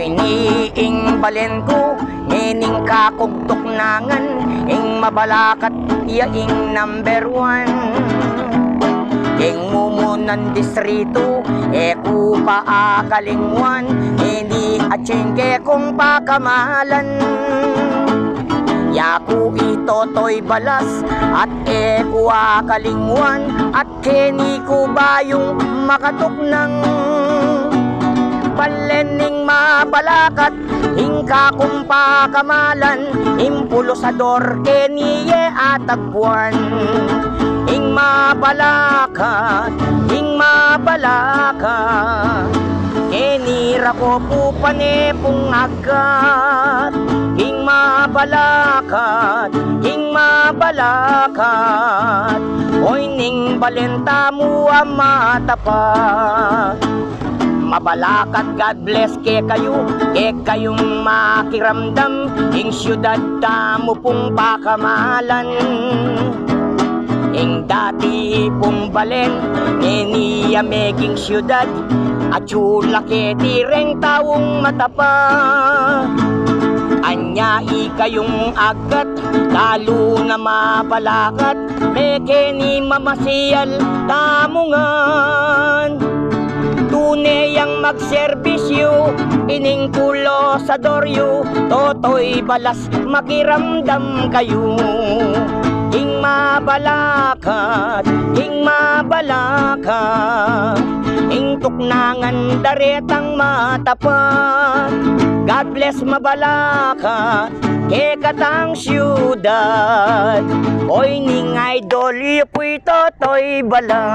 Oy niing balen ko, ngining kakugtok nangan, ing mabalakat yaing number 1. Ing mumunan distrito, ku paakalingwan, hindi atsingke kong pakamalan. Yaku itotoy balas, at ku akalingwan, at keni ko ba yung makatok ng palening mabalakat, hingka kong pakamalan, impulusador keniye atagpuan. Hing mabalakat, kenira ko po panepong agat. Hing mabalakat, oy ning balenta mo ang matapat. Mabalakat, God bless ke kayong makiramdam, ing syudad tamo pong pakamalan. Ing dati pong balen, niya meging syudad, at chula ke tireng taong matapa. Anya ikayong agat, lalo na mabalakat, meke ni mamasiyal tamungan. Tunay ang magserbisyo, ining pulo sa doryo, totoy balas makiramdam kayo. Ing mabalakat, ing tuknangan daretang matapat. God bless mabalakat, ke katang syudad, oy ning idol, yupoy totoy balas.